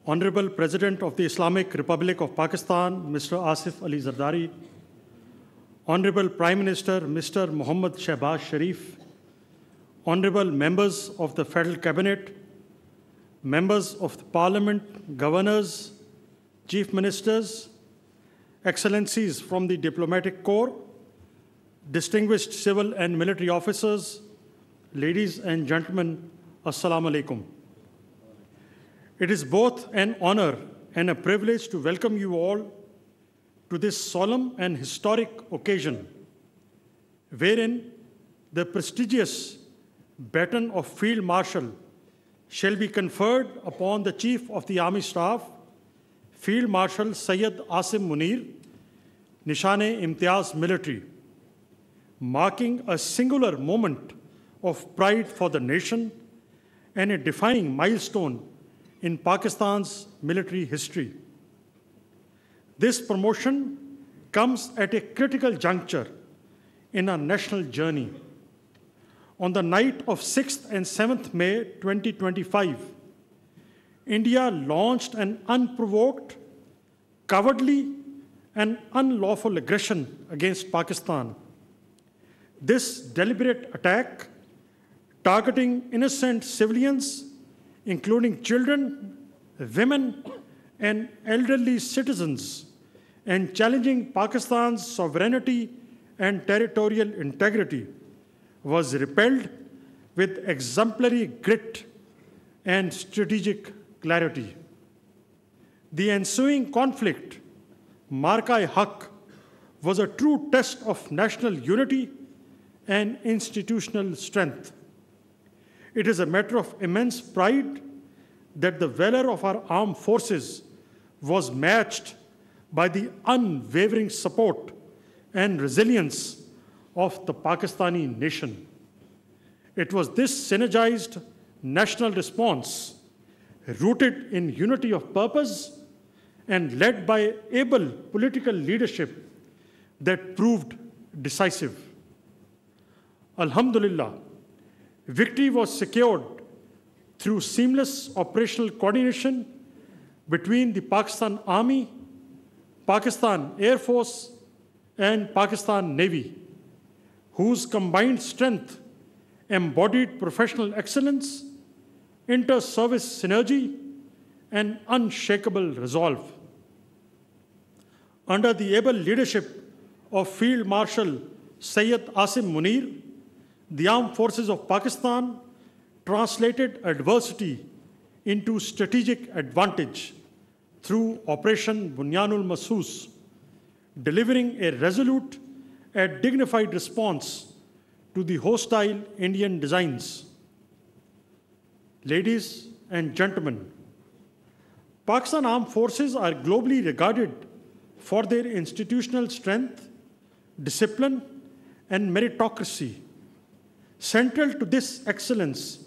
Honorable President of the Islamic Republic of Pakistan, Mr. Asif Ali Zardari, Honorable Prime Minister, Mr. Mohammad Shehbaz Sharif, Honorable members of the Federal Cabinet, members of the Parliament, governors, chief ministers, excellencies from the diplomatic corps, distinguished civil and military officers, ladies and gentlemen, Assalamu alaikum. It is both an honor and a privilege to welcome you all to this solemn and historic occasion, wherein the prestigious Baton of Field Marshal shall be conferred upon the Chief of the Army Staff, Field Marshal Syed Asim Munir, Nishan-e-Imtiaz Military, marking a singular moment of pride for the nation and a defining milestone in Pakistan's military history. This promotion comes at a critical juncture in our national journey. On the night of 6th and 7th May 2025, India launched an unprovoked, cowardly, and unlawful aggression against Pakistan. This deliberate attack, targeting innocent civilians, including children, women, and elderly citizens, and challenging Pakistan's sovereignty and territorial integrity, was repelled with exemplary grit and strategic clarity. The ensuing conflict, Marka-e-Haq, was a true test of national unity and institutional strength. It is a matter of immense pride that the valor of our armed forces was matched by the unwavering support and resilience of the Pakistani nation. It was this synergized national response, rooted in unity of purpose and led by able political leadership, that proved decisive. Alhamdulillah, victory was secured through seamless operational coordination between the Pakistan Army, Pakistan Air Force, and Pakistan Navy, whose combined strength embodied professional excellence, inter-service synergy, and unshakable resolve. Under the able leadership of Field Marshal Syed Asim Munir, the Armed Forces of Pakistan translated adversity into strategic advantage through Operation Bunyanul Masoos, delivering a resolute and dignified response to the hostile Indian designs. Ladies and gentlemen, Pakistan Armed Forces are globally regarded for their institutional strength, discipline, and meritocracy. Central to this excellence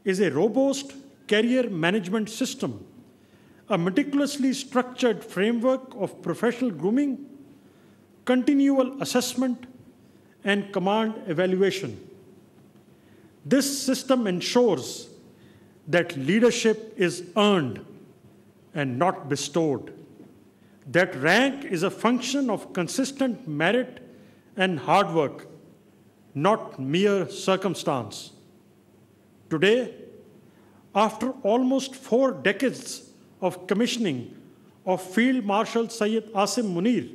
is a robust career management system, a meticulously structured framework of professional grooming, continual assessment, and command evaluation. This system ensures that leadership is earned and not bestowed, that rank is a function of consistent merit and hard work, not mere circumstance. Today, after almost 4 decades of commissioning of Field Marshal Syed Asim Munir,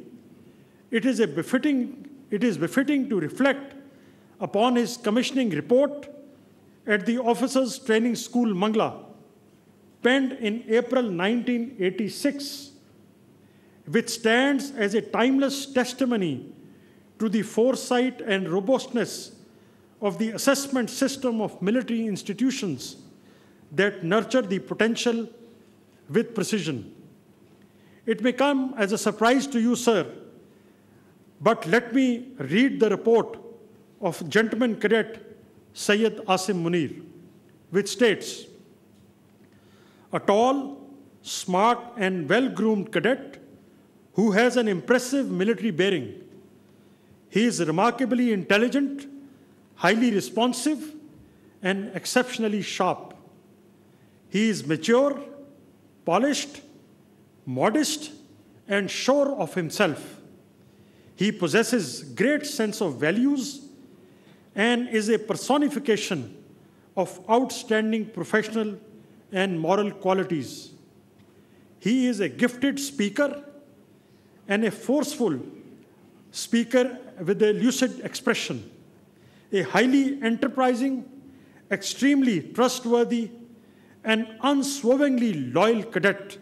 it is befitting to reflect upon his commissioning report at the Officers Training School, Mangla, penned in April 1986, which stands as a timeless testimony to the foresight and robustness of the assessment system of military institutions that nurture the potential with precision. It may come as a surprise to you, sir, but let me read the report of Gentleman Cadet Syed Asim Munir, which states, a tall, smart, and well-groomed cadet who has an impressive military bearing. He is remarkably intelligent, highly responsive, and exceptionally sharp. He is mature, polished, modest, and sure of himself. He possesses great sense of values and is a personification of outstanding professional and moral qualities. He is a gifted speaker and a forceful speaker with a lucid expression, a highly enterprising, extremely trustworthy, and unswervingly loyal cadet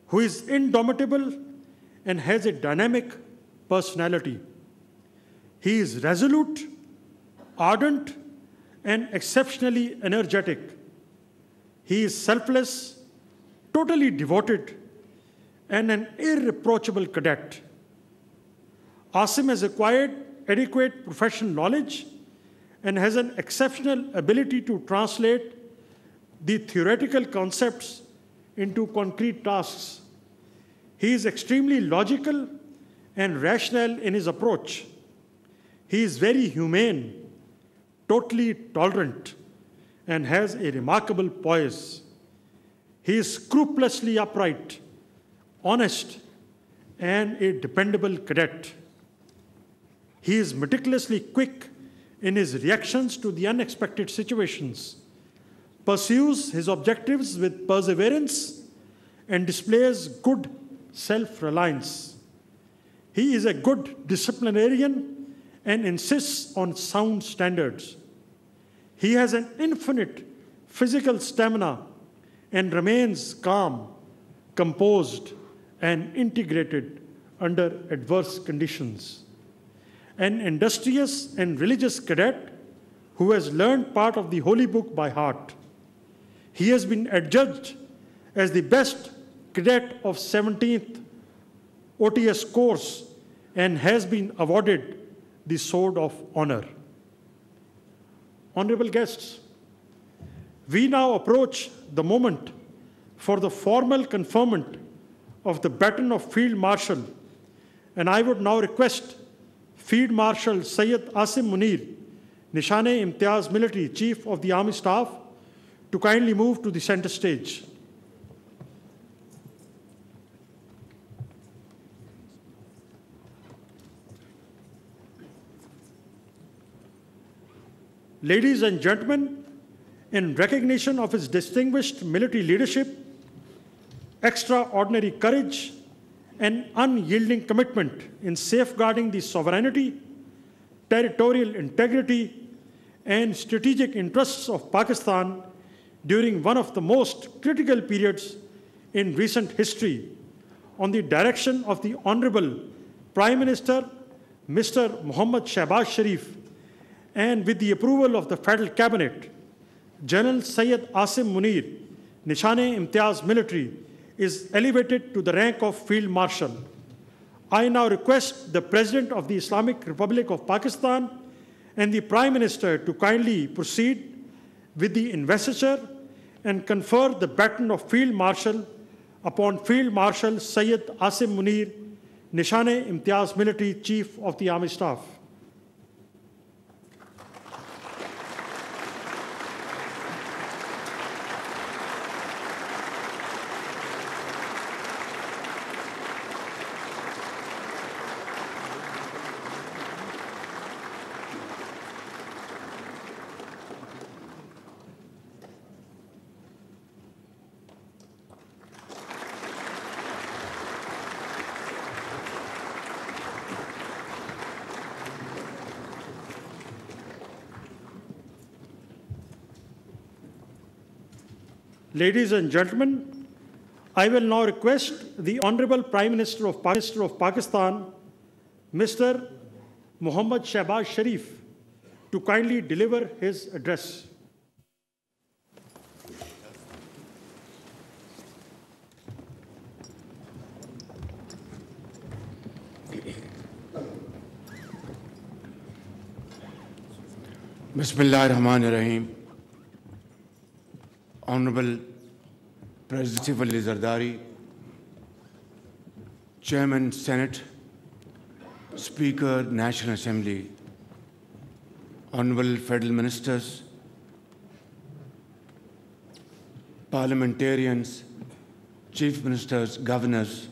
who is indomitable and has a dynamic personality. He is resolute, ardent, and exceptionally energetic. He is selfless, totally devoted, and an irreproachable cadet. Asim has acquired adequate professional knowledge and has an exceptional ability to translate the theoretical concepts into concrete tasks. He is extremely logical and rational in his approach. He is very humane, totally tolerant, and has a remarkable poise. He is scrupulously upright, honest, and a dependable cadet. He is meticulously quick in his reactions to the unexpected situations, pursues his objectives with perseverance, and displays good self-reliance. He is a good disciplinarian and insists on sound standards. He has an infinite physical stamina and remains calm, composed, and integrated under adverse conditions. An industrious and religious cadet who has learned part of the Holy Book by heart. He has been adjudged as the best cadet of 17th OTS course and has been awarded the Sword of Honor. Honorable guests, we now approach the moment for the formal conferment of the Baton of Field Marshal, and I would now request Field Marshal Syed Asim Munir, Nishan-e-Imtiaz Military Chief of the Army Staff, to kindly move to the center stage. Ladies and gentlemen, in recognition of his distinguished military leadership, extraordinary courage, and unyielding commitment in safeguarding the sovereignty, territorial integrity, and strategic interests of Pakistan during one of the most critical periods in recent history, on the direction of the Honorable Prime Minister, Mr. Muhammad Shehbaz Sharif, and with the approval of the Federal Cabinet, General Syed Asim Munir, Nishan-e-Imtiaz Military, is elevated to the rank of Field Marshal. I now request the President of the Islamic Republic of Pakistan and the Prime Minister to kindly proceed with the investiture and confer the Baton of Field Marshal upon Field Marshal Syed Asim Munir, Nishan-e-Imtiaz Military Chief of the Army Staff. Ladies and gentlemen, I will now request the Honorable Prime Minister of Pakistan, Mr. Muhammad Shehbaz Sharif, to kindly deliver his address. Bismillahirrahmanirrahim. Honorable President Ali Zardari, Chairman Senate, Speaker National Assembly, Honorable Federal Ministers, Parliamentarians, Chief Ministers, Governors,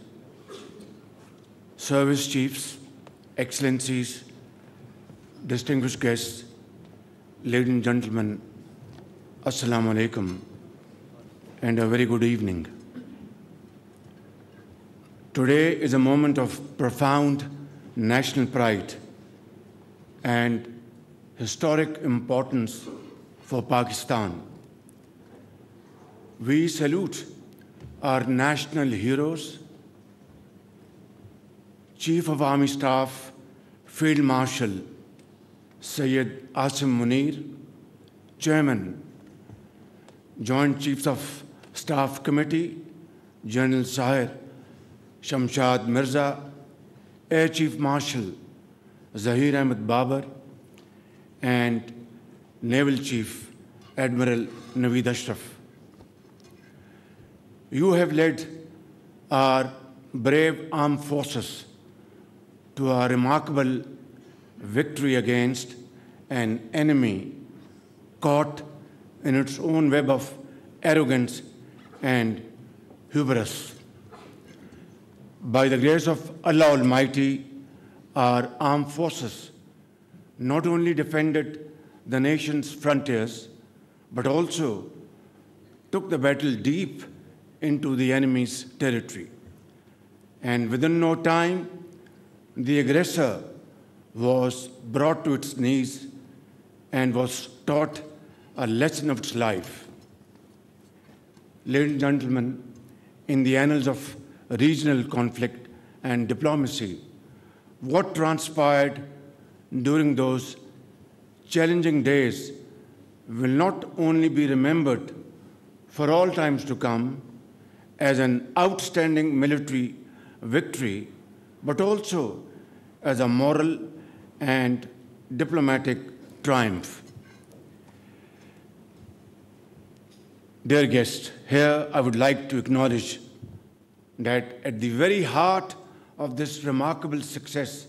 Service Chiefs, Excellencies, distinguished guests, ladies and gentlemen, Assalamu alaikum, and a very good evening. Today is a moment of profound national pride and historic importance for Pakistan. We salute our national heroes, Chief of Army Staff, Field Marshal Syed Asim Munir, Chairman, Joint Chiefs of Staff Committee, General Sahir Shamshad Mirza, Air Chief Marshal Zahir Ahmed Babar, and Naval Chief Admiral Naveed Ashraf. You have led our brave armed forces to a remarkable victory against an enemy caught in its own web of arrogance and hubris. By the grace of Allah Almighty, our armed forces not only defended the nation's frontiers, but also took the battle deep into the enemy's territory. And within no time, the aggressor was brought to its knees and was taught a lesson of its life. Ladies and gentlemen, in the annals of regional conflict and diplomacy, what transpired during those challenging days will not only be remembered for all times to come as an outstanding military victory, but also as a moral and diplomatic triumph. Dear guests, here I would like to acknowledge that at the very heart of this remarkable success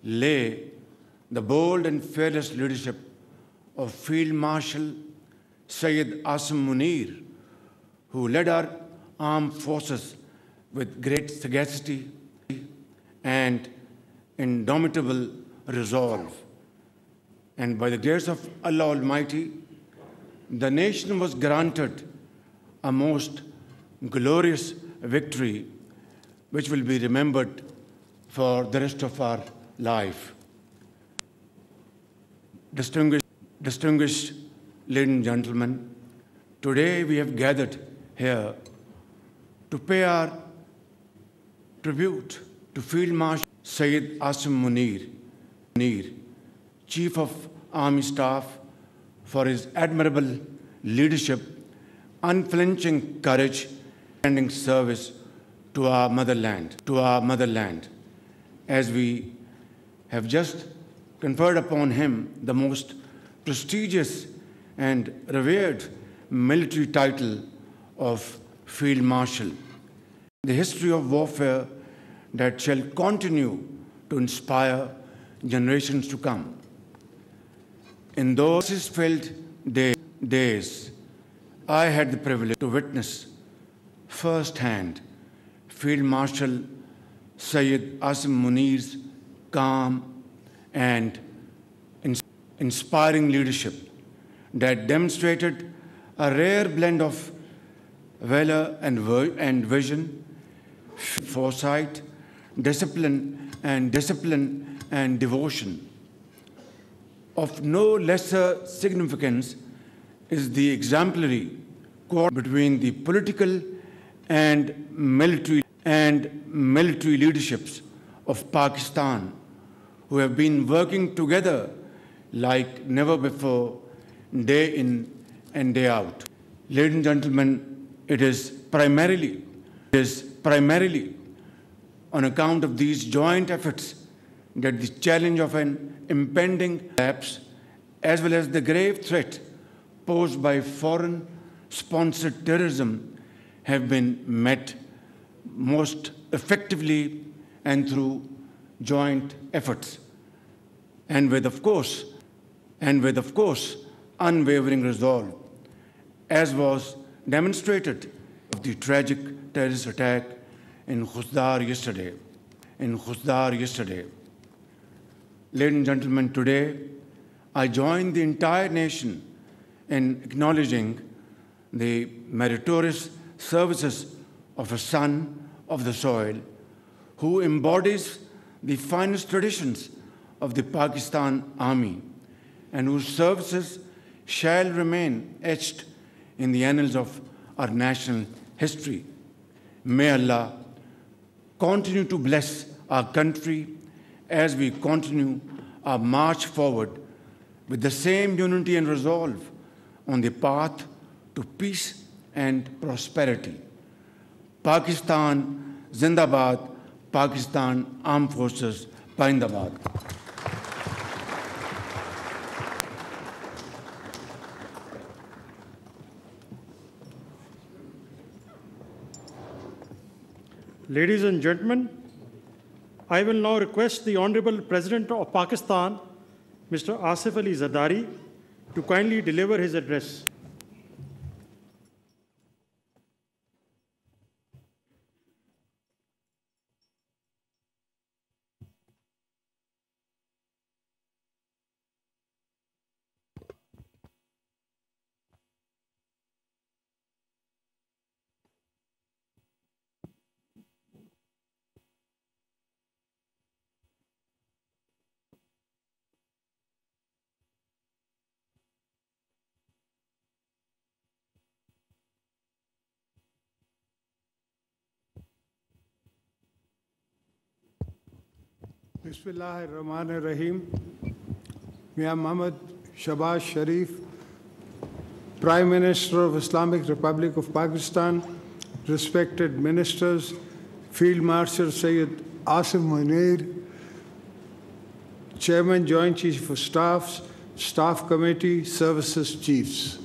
lay the bold and fearless leadership of Field Marshal Syed Asim Munir, who led our armed forces with great sagacity and indomitable resolve. And by the grace of Allah Almighty, the nation was granted a most glorious victory which will be remembered for the rest of our life. Distinguished ladies and gentlemen, today we have gathered here to pay our tribute to Field Marshal Syed Asim Munir, Chief of Army Staff, for his admirable leadership, unflinching courage, and service to our motherland. As we have just conferred upon him the most prestigious and revered military title of Field Marshal, the history of warfare that shall continue to inspire generations to come. In those filled days, I had the privilege to witness firsthand Field Marshal Syed Asim Munir's calm and inspiring leadership that demonstrated a rare blend of valor and vision, foresight, discipline and devotion. Of no lesser significance is the exemplary coordination between the political and military leaderships of Pakistan, who have been working together like never before, day in and day out. Ladies and gentlemen, it is primarily on account of these joint efforts that the challenge of an impending collapse, as well as the grave threat posed by foreign-sponsored terrorism, have been met most effectively and through joint efforts, and with, of course, unwavering resolve, as was demonstrated of the tragic terrorist attack in Khusdar yesterday. Ladies and gentlemen, today I join the entire nation in acknowledging the meritorious services of a son of the soil who embodies the finest traditions of the Pakistan Army and whose services shall remain etched in the annals of our national history. May Allah continue to bless our country as we continue our march forward with the same unity and resolve on the path to peace and prosperity. Pakistan Zindabad, Pakistan Armed Forces Zindabad. Ladies and gentlemen, I will now request the Honorable President of Pakistan, Mr. Asif Ali Zardari, to kindly deliver his address. Bismillahirrahmanirrahim. Mia Muhammad Shahbaz Sharif, Prime Minister of Islamic Republic of Pakistan, respected ministers, Field Marshal Syed Asim Munir, Chairman Joint Chief of Staffs, Staff Committee, Services Chiefs.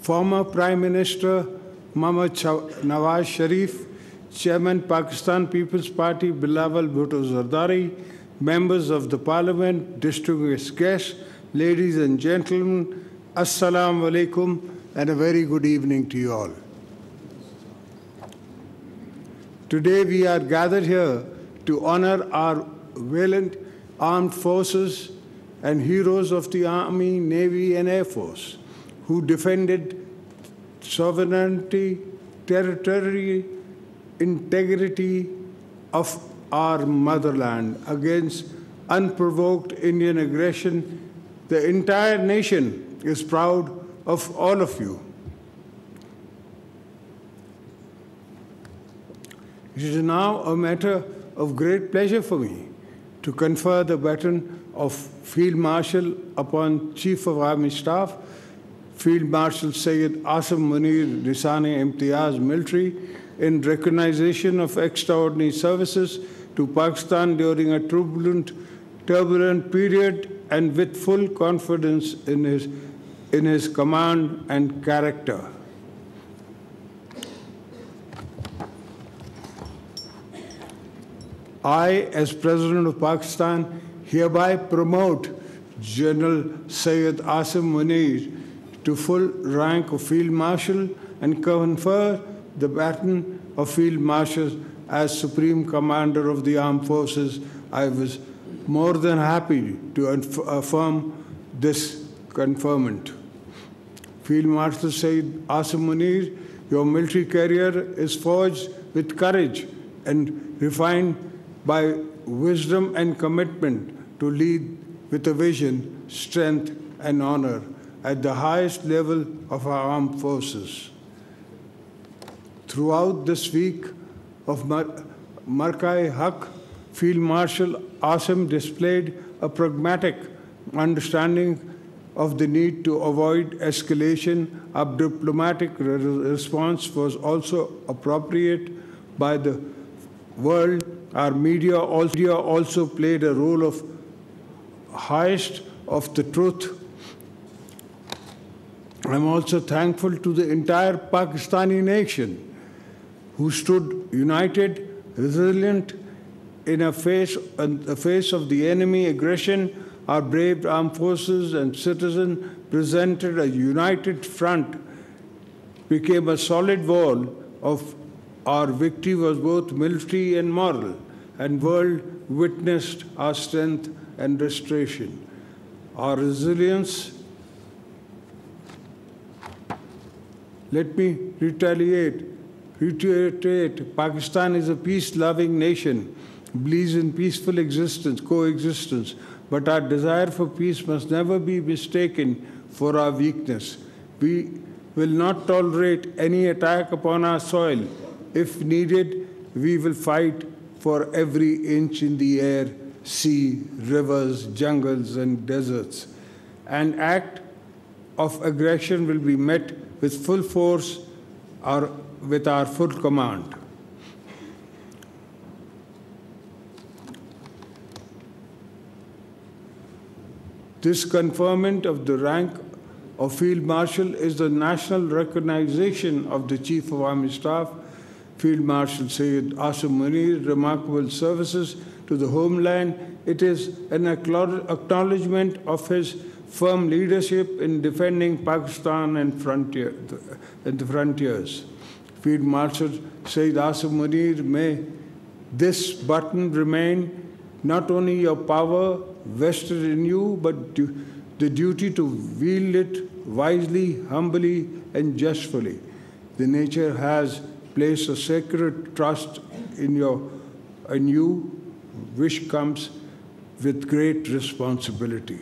Former Prime Minister Muhammad Nawaz Sharif, Chairman Pakistan People's Party Bilawal Bhutto Zardari, members of the Parliament, distinguished guests, ladies and gentlemen, Assalamu alaikum and a very good evening to you all. Today we are gathered here to honor our valiant armed forces and heroes of the Army, Navy and Air Force who defended sovereignty, territory, integrity of our motherland against unprovoked Indian aggression. The entire nation is proud of all of you. It is now a matter of great pleasure for me to confer the baton of Field Marshal upon Chief of Army Staff, Field Marshal Syed Asim Munir Nisane-e-Imtiyaz Military, in recognition of extraordinary services to Pakistan during a turbulent period and with full confidence in his command and character. I, as President of Pakistan, hereby promote General Syed Asim Munir to full rank of Field Marshal and confer the baton of Field Marshal as Supreme Commander of the Armed Forces. I was more than happy to affirm this conferment. Field Marshal Syed Asim Munir, your military career is forged with courage and refined by wisdom and commitment to lead with a vision, strength, and honor at the highest level of our armed forces. Throughout this week of Markai-Haq, Field Marshal Asim displayed a pragmatic understanding of the need to avoid escalation. A diplomatic response was also appropriate by the world. Our media also played a role of highest of the truth. I'm also thankful to the entire Pakistani nation who stood united, resilient in the face of the enemy aggression. Our brave armed forces and citizens presented a united front became a solid wall of our victory was both military and moral, and world witnessed our strength and restoration. Our resilience. Let me reiterate, Pakistan is a peace-loving nation, believes in peaceful coexistence, but our desire for peace must never be mistaken for our weakness. We will not tolerate any attack upon our soil. If needed, we will fight for every inch in the air, sea, rivers, jungles, and deserts. An act of aggression will be met with full force or with our full command. This conferment of the rank of Field Marshal is the national recognition of the Chief of Army Staff, Field Marshal Syed Asim Munir, remarkable services to the homeland. It is an acknowledgement of his firm leadership in defending Pakistan and the frontiers. Field Marshal Syed Asim Munir, may this baton remain not only your power vested in you, but the duty to wield it wisely, humbly, and justly. The nature has placed a sacred trust in you, which comes with great responsibility.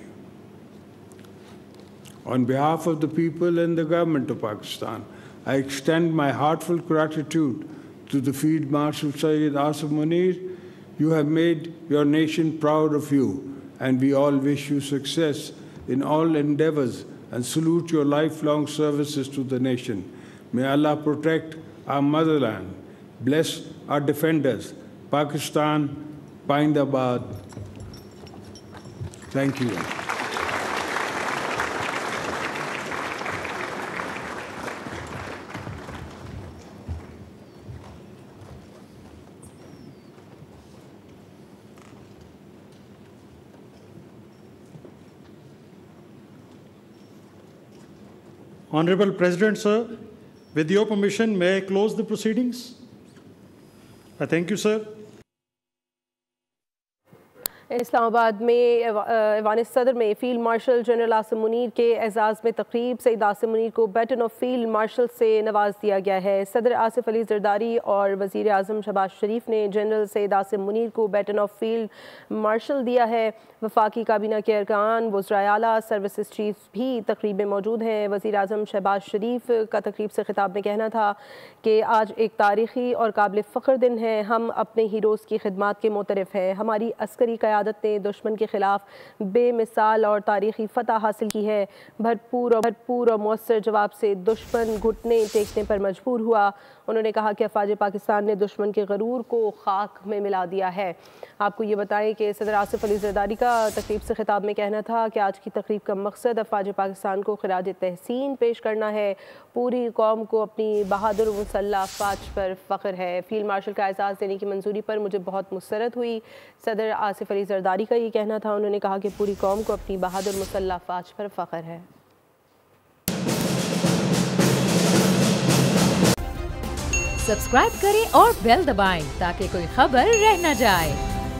On behalf of the people and the government of Pakistan, I extend my heartfelt gratitude to the Field Marshal Syed Asim Munir. You have made your nation proud of you, and we all wish you success in all endeavors and salute your lifelong services to the nation. May Allah protect our motherland, bless our defenders, Pakistan, Pindabad. Thank you. Honorable President, sir, with your permission, may I close the proceedings? I thank you, sir. Islamabad में ऐवान सदर में field marshal general Asim Munir के एजाज़ में तकरीब सईद आसिम मुनीर को baton of field marshal से नवाज दिया गया है। सदर आसिफ अली जरदारी और वज़ीर आज़म शहबाज शरीफ ने जनरल सईद आसिम मुनीर को बैटन ऑफ फील्ड मार्शल दिया है। वफाकी काबीना के अरकान, वज़राए आला, सर्विसेज चीफ भी तकरीब में मौजूद हैं। वज़ीर आज़म शहबाज शरीफ का तकरीब से खिताब में कहना था कि आज एक तारीख़ी और काबिल फ़ख्र दिन है। हम अपने हीरोज़ की खिदमात के मोतरफ़ हैं। हमारी अस्करी क़यादत ने दुश्मन के ख़िलाफ़ बेमिसाल और तारीख़ी फ़तह हासिल की है। भरपूर और मौसर जवाब से दुश्मन घुटने टेकने पर मजबूर हुआ। उन्होंने कहा कि अफ़वाज पाकिस्तान ने दुश्मन के गरूर को खाक में मिला दिया है। आपको ये बताएं कि सदर आसिफ अली जरदारी का तकरीब से खिताब में कहना था कि आज की तकरीब का मकसद अफ़वाज पाकिस्तान को खिराज तहसीन पेश करना है। पूरी कौम को अपनी बहादुर मुसल्लह अफ़वाज पर फ़ख्र है। फील्ड मार्शल का एजाज़ देने की मंजूरी पर मुझे बहुत मुसरत हुई। सदर आसिफ अली जरदारी का ये कहना था। उन्होंने कहा कि पूरी कौम को अपनी बहादुर मुसल्लह अफ़वाज पर फ़ख्र है। सब्सक्राइब करें और बेल दबाएं ताकि कोई खबर रह न जाए।